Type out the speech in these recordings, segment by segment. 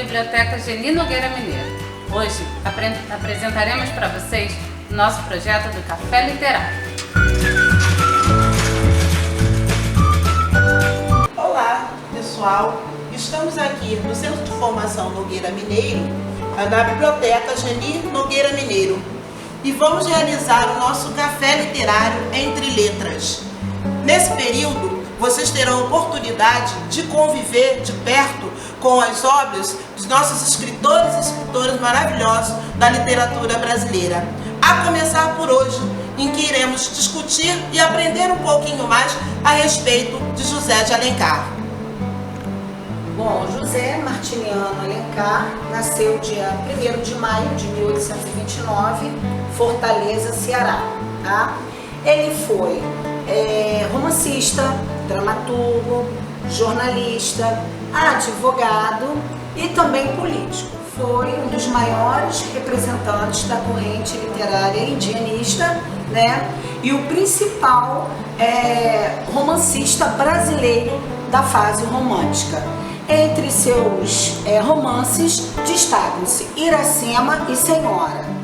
Biblioteca Geni Nogueira Mineiro. Hoje apresentaremos para vocês o nosso projeto do Café Literário. Olá, pessoal! Estamos aqui no Centro de Formação Nogueira Mineiro, na Biblioteca Geni Nogueira Mineiro, e vamos realizar o nosso Café Literário Entre Letras. Nesse período, vocês terão a oportunidade de conviver de perto com as obras dos nossos escritores e escritoras maravilhosos da literatura brasileira. A começar por hoje, em que iremos discutir e aprender um pouquinho mais a respeito de José de Alencar. Bom, José Martiniano Alencar nasceu dia 1º de maio de 1829, Fortaleza, Ceará. Tá? Ele foi romancista, dramaturgo, jornalista, advogado e também político. Foi um dos maiores representantes da corrente literária indianista, né? E o principal romancista brasileiro da fase romântica. Entre seus romances destacam-se Iracema e Senhora.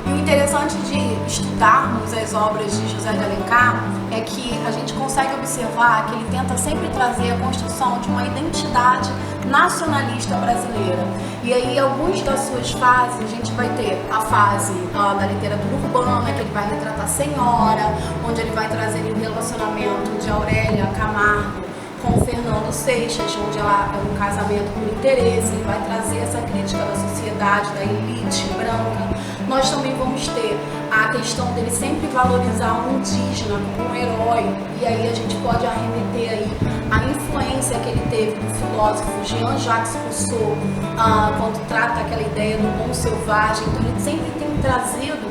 E o interessante de estudarmos as obras de José de Alencar é que a gente consegue observar que ele tenta sempre trazer a construção de uma identidade nacionalista brasileira. E aí, algumas das suas fases, a gente vai ter a fase da literatura urbana, que ele vai retratar a Senhora, onde ele vai trazer o relacionamento de Aurélia Camargo com Fernando Seixas, onde ela é um casamento por interesse. Ele vai trazer essa crítica da sociedade, da elite branca. Nós também vamos ter a questão dele sempre valorizar um indígena como um herói, e aí a gente pode arremeter aí a influência que ele teve do filósofo Jean-Jacques Rousseau, quando trata aquela ideia do bom selvagem. Então ele sempre tem trazido,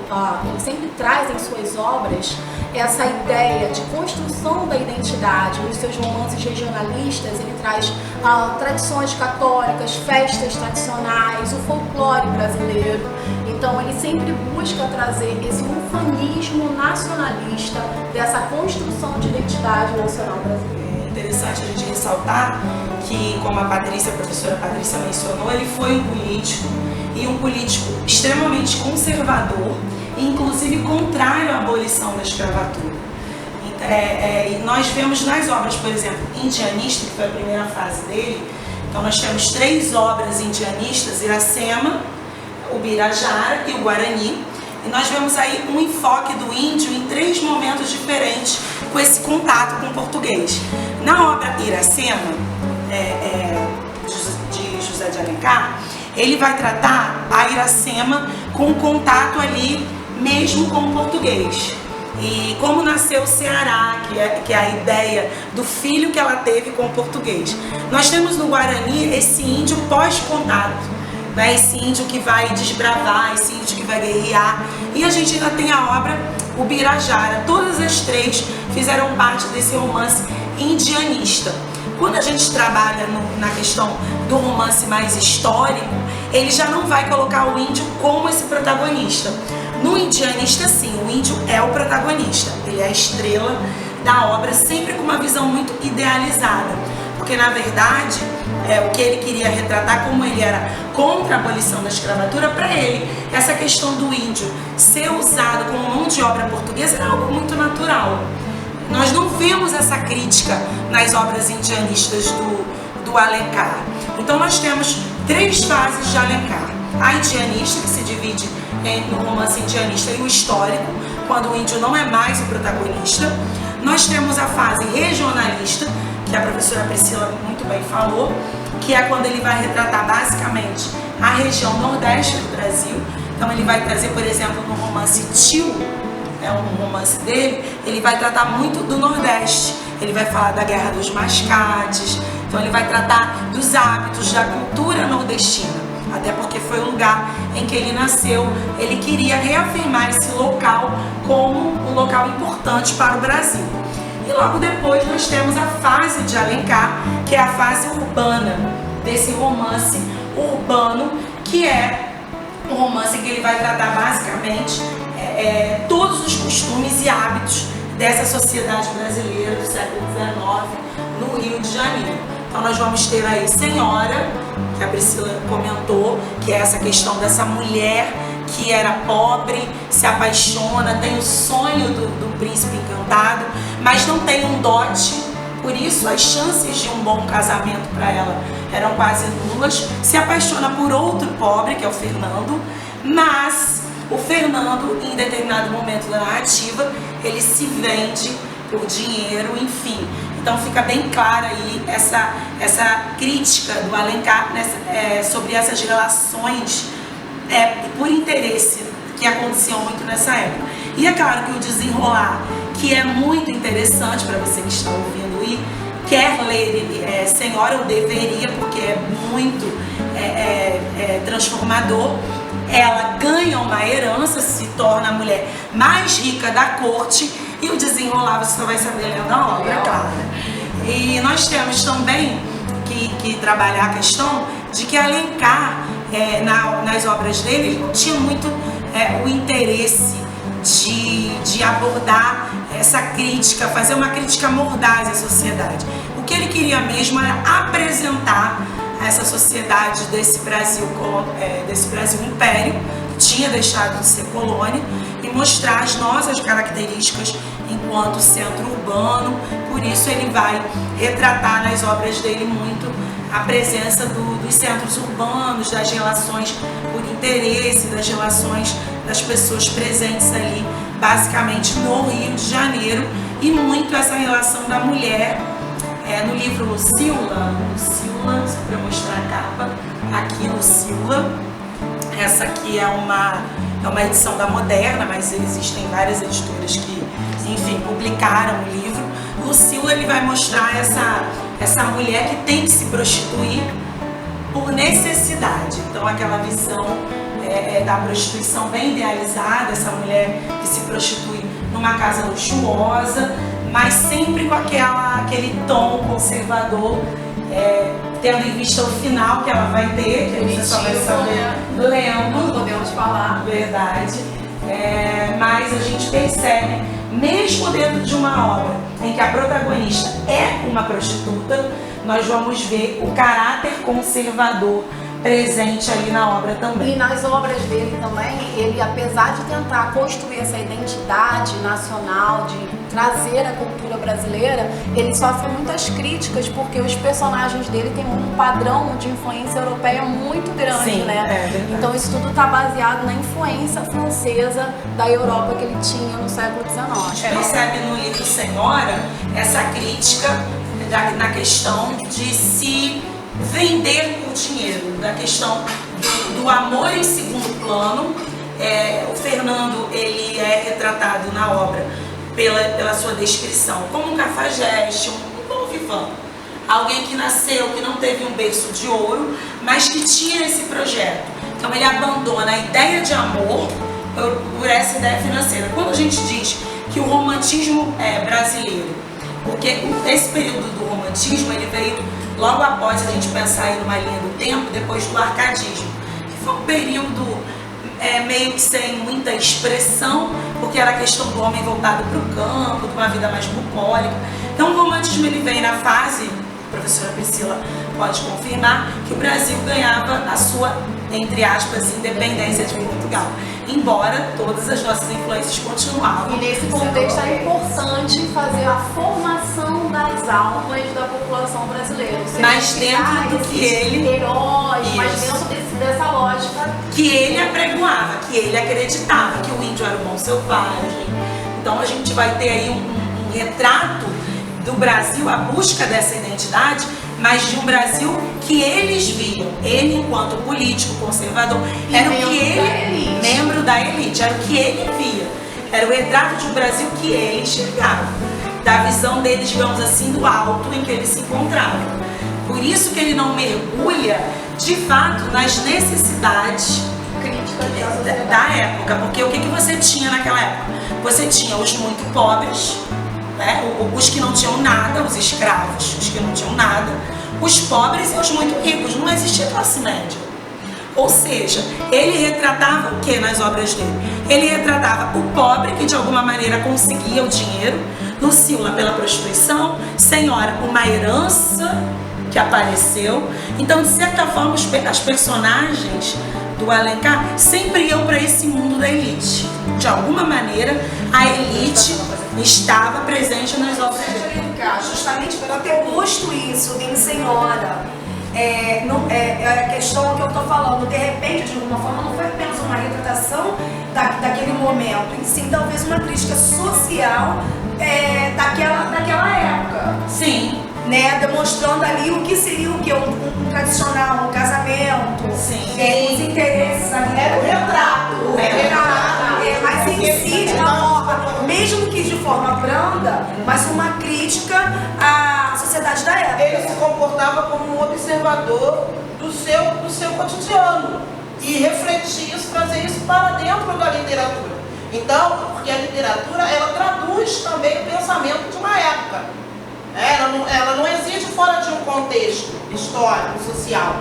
ele sempre traz em suas obras essa ideia de construção da identidade. Nos seus romances regionalistas ele traz tradições católicas, festas tradicionais, o folclore brasileiro. Então ele sempre busca trazer esse ufanismo nacionalista dessa construção de identidade nacional brasileira. É interessante a gente ressaltar que, como a professora Patrícia mencionou, ele foi um político, e um político extremamente conservador, e inclusive contrário à abolição da escravatura. E nós vemos nas obras, por exemplo, indianista, que foi a primeira fase dele. Então nós temos 3 obras indianistas: Iracema, o Birajara e o Guarani, e nós vemos aí um enfoque do índio em 3 momentos diferentes com esse contato com o português. Na obra Iracema, de José de Alencar, ele vai tratar a Iracema com contato ali mesmo com o português. E como nasceu o Ceará, que é a ideia do filho que ela teve com o português. Nós temos no Guarani esse índio pós-contato, esse índio que vai desbravar, esse índio que vai guerrear. E a gente ainda tem a obra O Birajara. Todas as 3 fizeram parte desse romance indianista. Quando a gente trabalha na questão do romance mais histórico, ele já não vai colocar o índio como esse protagonista. No indianista, sim, o índio é o protagonista. Ele é a estrela da obra, sempre com uma visão muito idealizada. Porque, na verdade, o que ele queria retratar, como ele era contra a abolição da escravatura, para ele, essa questão do índio ser usado como mão de obra portuguesa era algo muito natural. Nós não vemos essa crítica nas obras indianistas do Alencar. Então nós temos 3 fases de Alencar. A indianista, que se divide no romance indianista e o histórico, quando o índio não é mais o protagonista. Nós temos a fase regionalista, que a professora Priscila muito bem falou, que é quando ele vai retratar basicamente a região nordeste do Brasil. Então ele vai trazer, por exemplo, no romance Tio, um romance dele, ele vai tratar muito do Nordeste. Ele vai falar da Guerra dos Mascates, então ele vai tratar dos hábitos, da cultura nordestina, até porque foi o lugar em que ele nasceu. Ele queria reafirmar esse local como um local importante para o Brasil. E logo depois nós temos a fase de Alencar, que é a fase urbana, desse romance urbano, que é um romance que ele vai tratar basicamente todos os costumes e hábitos dessa sociedade brasileira do século XIX no Rio de Janeiro. Então nós vamos ter aí Senhora, que a Priscila comentou, que é essa questão dessa mulher que era pobre, se apaixona, tem o sonho do príncipe encantado, mas não tem um dote, por isso as chances de um bom casamento para ela eram quase nulas. Se apaixona por outro pobre, que é o Fernando, mas o Fernando, em determinado momento da narrativa, ele se vende por dinheiro, enfim. Então fica bem clara aí essa crítica do Alencar sobre essas relações por interesse que aconteciam muito nessa época. E é claro que o desenrolar, que é muito interessante para você que está ouvindo e quer ler Senhora, ou deveria, porque é muito transformador. Ela ganha uma herança, se torna a mulher mais rica da corte, e o desenrolar você só vai saber lendo a obra, claro. E nós temos também que trabalhar a questão de que Alencar, nas obras dele, ele não tinha muito o interesse de abordar essa crítica, fazer uma crítica mordaz à sociedade. O que ele queria mesmo era apresentar essa sociedade desse Brasil império, que tinha deixado de ser colônia, e mostrar as nossas características enquanto centro urbano. Por isso ele vai retratar nas obras dele muito a presença dos centros urbanos, das relações por interesse, das relações das pessoas presentes ali, basicamente no Rio de Janeiro, e muito essa relação da mulher. No livro Lucila, só para mostrar a capa, aqui Lucila, essa aqui é uma edição da Moderna, mas existem várias editoras que, enfim, publicaram o livro. Lucila, ele vai mostrar essa mulher que tem que se prostituir por necessidade. Então aquela visão da prostituição bem idealizada, essa mulher que se prostitui numa casa luxuosa, mas sempre com aquele tom conservador, tendo em vista o final que ela vai ter, que você só vai saber lendo. Não podemos falar. Verdade. Mas a gente percebe, mesmo dentro de uma obra em que a protagonista é uma prostituta, nós vamos ver o caráter conservador presente ali na obra também. E nas obras dele também, ele, apesar de tentar construir essa identidade nacional, de trazer a cultura brasileira, ele sofre muitas críticas porque os personagens dele têm um padrão de influência europeia muito grande, Sim, né? Então isso tudo está baseado na influência francesa da Europa que ele tinha no século XIX. Percebe no livro Senhora essa crítica na questão de se vender por dinheiro, da questão do amor em segundo plano. O Fernando, ele é retratado na obra pela sua descrição como um cafajeste, um bom vivant, alguém que nasceu, que não teve um berço de ouro, mas que tinha esse projeto. Então ele abandona a ideia de amor por essa ideia financeira. Quando a gente diz que o romantismo brasileiro, porque esse período do romantismo ele veio logo após, a gente pensar aí numa linha do tempo, depois do arcadismo, que foi um período meio que sem muita expressão, porque era a questão do homem voltado para o campo, de uma vida mais bucólica. Então o romantismo ele vem na fase, a professora Priscila pode confirmar, que o Brasil ganhava a sua, entre aspas, independência de Portugal, embora todas as nossas influências continuavam. E nesse contexto é importante fazer a formação das almas da população brasileira. Mas dentro do que ele... heróis, mas dentro dessa lógica que ele apregoava, que ele acreditava que o índio era o bom selvagem. Então a gente vai ter aí um retrato do Brasil, a busca dessa identidade, mas de um Brasil que eles viam. Ele, enquanto político conservador, era o que ele, membro da elite, era o que ele via. Era o retrato de um Brasil que ele enxergava, da visão dele, digamos assim, do alto em que ele se encontrava. Por isso que ele não mergulha, de fato, nas necessidades críticas da época. Porque o que você tinha naquela época? Você tinha os muito pobres, né? Os que não tinham nada, os escravos, os que não tinham nada, os pobres e os muito ricos. Não existia classe média. Ou seja, ele retratava o que nas obras dele? Ele retratava o pobre que de alguma maneira conseguia o dinheiro, Lucila pela prostituição, Senhora uma herança que apareceu. Então, de certa forma, as personagens do Alencar sempre iam para esse mundo da elite. De alguma maneira, a elite estava presente nas obras dele. Justamente por ter posto isso em Senhora, a questão que eu estou falando, de repente, de alguma forma, não foi apenas uma retratação daquele momento, e sim talvez uma crítica social daquela época. Sim. Né, demonstrando ali o que seria um tradicional, um casamento, os interesses ali. Era o retrato. Mas incide na forma, mesmo que de forma branda, mas uma crítica à sociedade da época. Ele se comportava como um observador do seu cotidiano e refletir isso, trazer isso para dentro da literatura. Então, porque a literatura, ela traduz também o pensamento de uma época. Ela não existe fora de um contexto histórico, social.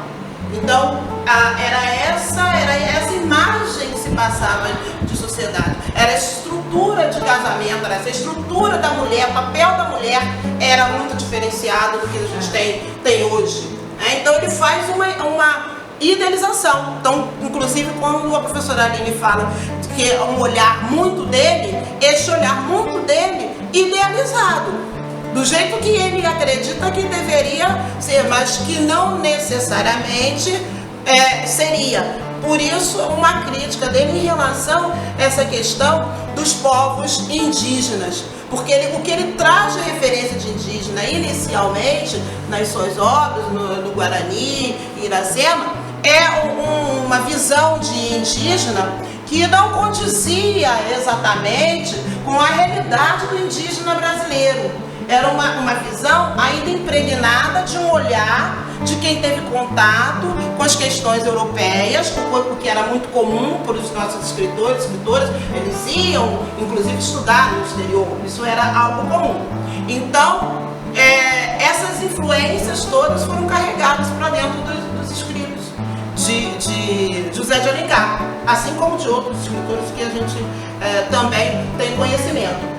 Então, era essa imagem que se passava de sociedade. Era a estrutura de casamento, era essa estrutura da mulher, o papel da mulher era muito diferenciado do que a gente tem hoje. Então, ele faz uma idealização. Então, inclusive, quando a professora Aline fala que é um olhar muito dele, esse olhar muito dele idealizado. Do jeito que ele acredita que deveria ser, mas que não necessariamente seria. Por isso, uma crítica dele em relação a essa questão dos povos indígenas. Porque o que ele traz de referência de indígena inicialmente, nas suas obras, no Guarani e Iracema, é uma visão de indígena que não condizia exatamente com a realidade do indígena brasileiro. Era uma visão ainda impregnada de um olhar de quem teve contato com as questões europeias, o que era muito comum para os nossos escritoras, eles iam, inclusive, estudar no exterior, isso era algo comum. Então, essas influências todas foram carregadas para dentro dos escritos de José de Alencar, assim como de outros escritores que a gente também tem conhecimento.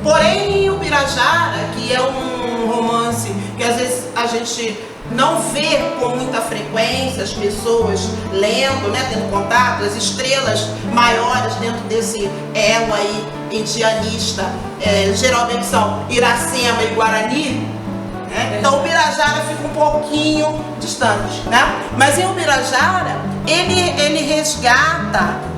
Porém, em Ubirajara, que é um romance que às vezes a gente não vê com muita frequência as pessoas lendo, tendo contato, as estrelas maiores dentro desse elo aí indianista, geralmente são Iracema e Guarani, então Ubirajara fica um pouquinho distante, Mas em Ubirajara, ele resgata,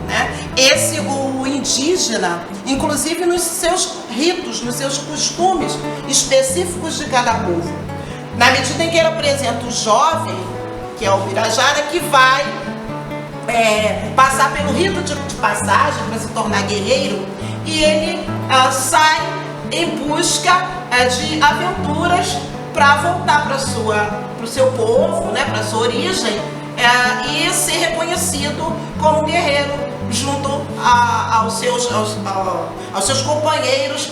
o indígena, inclusive nos seus ritos, nos seus costumes específicos de cada povo. Na medida em que ele apresenta o jovem, que é o Ubirajara, que vai passar pelo rito de passagem para se tornar guerreiro, e ele sai em busca de aventuras para voltar para o seu povo, para a sua origem, e ser reconhecido como guerreiro junto aos seus companheiros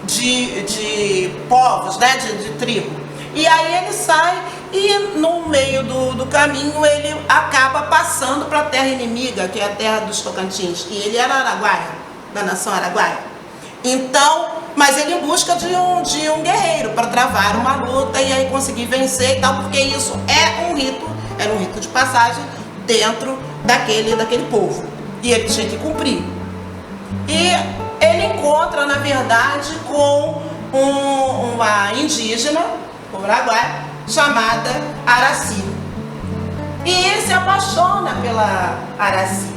de povos, de tribo. E aí ele sai e no meio do caminho ele acaba passando para a terra inimiga, que é a terra dos Tocantins, e ele era araguaia, da nação araguaia. Então, mas ele em busca de um guerreiro para travar uma luta e aí conseguir vencer e tal, porque isso era um rito de passagem dentro daquele povo, e ele tinha que cumprir. E ele encontra, na verdade, com uma indígena, uruguaia, chamada Araci, e ele se apaixona pela Araci,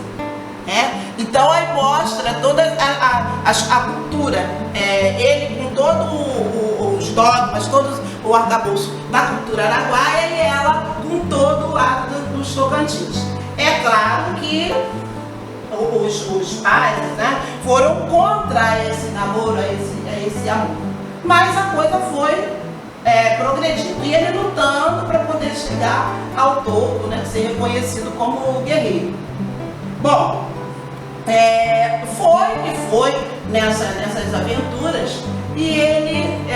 Então aí mostra toda a cultura, ele com todos os dogmas, todo o arcabouço da cultura araguaia, e ela com todo o ato dos Tocantins. É claro que os pais foram contra esse namoro, esse amor, mas a coisa foi progredindo, e ele lutando para poder chegar ao topo, ser reconhecido como guerreiro. Bom, foi nessas aventuras, e ele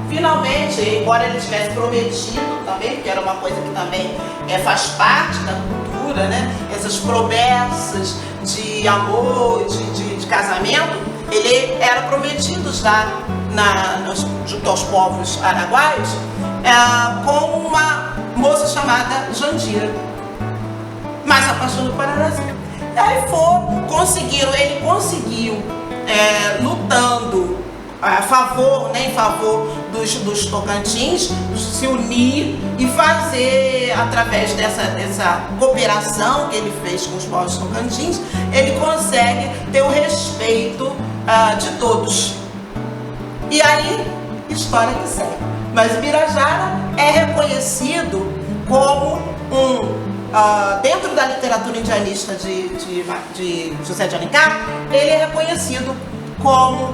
finalmente, embora ele tivesse prometido também, porque era uma coisa que também faz parte da cultura, essas promessas de amor, de casamento, ele era prometido já junto aos povos araguaios, com uma moça chamada Jandira. Mas apaixonou por Arazinho. Aí ele conseguiu, lutando a favor, em favor dos Tocantins, se unir e fazer, através dessa cooperação que ele fez com os povos Tocantins, ele consegue ter o respeito de todos. E aí, história que segue. Mas o Birajara é reconhecido como dentro da literatura indianista de José de Alencar, ele é reconhecido como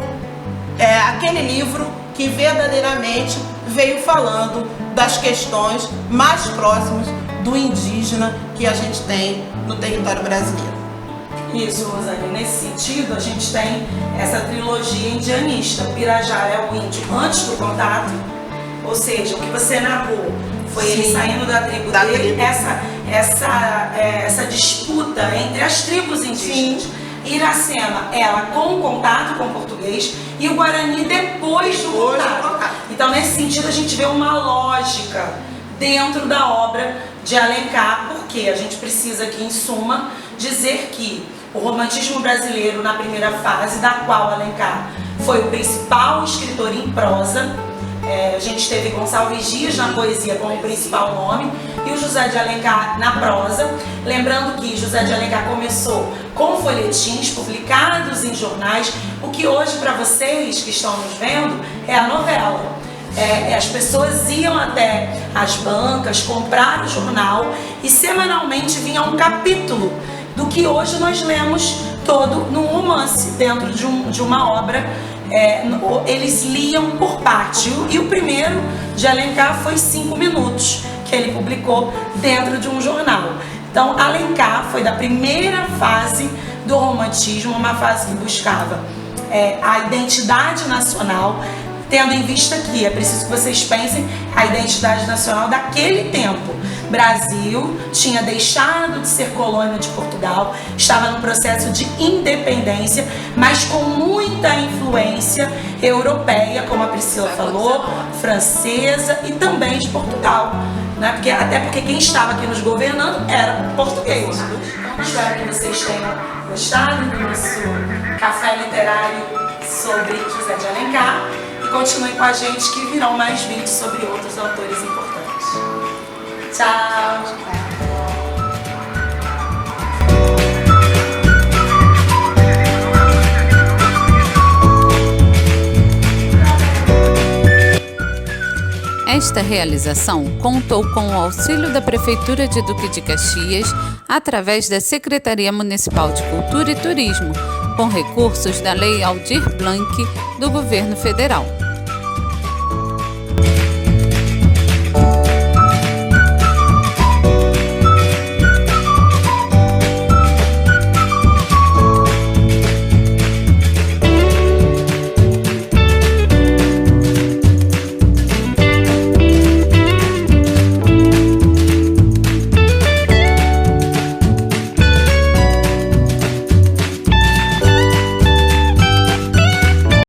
aquele livro que verdadeiramente veio falando das questões mais próximas do indígena que a gente tem no território brasileiro. Isso, Rosane. Nesse sentido, a gente tem essa trilogia indianista. O Birajara é o índio antes do contato, ou seja, o que você narrou foi ele saindo da tribo dele, essa disputa entre as tribos indígenas. Sim. Iracema, ela com o contato com o português, e o Guarani depois do contato. Então, nesse sentido, a gente vê uma lógica dentro da obra de Alencar, porque a gente precisa aqui, em suma, dizer que o romantismo brasileiro, na primeira fase, da qual Alencar foi o principal escritor em prosa, a gente teve Gonçalves Dias na poesia como principal nome e o José de Alencar na prosa. Lembrando que José de Alencar começou com folhetins publicados em jornais, o que hoje para vocês que estão nos vendo é a novela. As pessoas iam até as bancas, comprar o jornal e semanalmente vinha um capítulo do que hoje nós lemos todo num romance, dentro de uma obra. Eles liam por parte. E o primeiro de Alencar foi 5 minutos, que ele publicou dentro de um jornal. Então, Alencar foi da primeira fase do romantismo, uma fase que buscava a identidade nacional, tendo em vista que é preciso que vocês pensem a identidade nacional daquele tempo. Brasil tinha deixado de ser colônia de Portugal, estava no processo de independência, mas com muita influência europeia, como a Priscila falou, francesa e também de Portugal, né? Até porque quem estava aqui nos governando era português. Espero que vocês tenham gostado do nosso café literário sobre José de Alencar e continuem com a gente que virão mais vídeos sobre outros autores importantes. Tchau! Esta realização contou com o auxílio da Prefeitura de Duque de Caxias, através da Secretaria Municipal de Cultura e Turismo, com recursos da Lei Aldir Blanc do Governo Federal.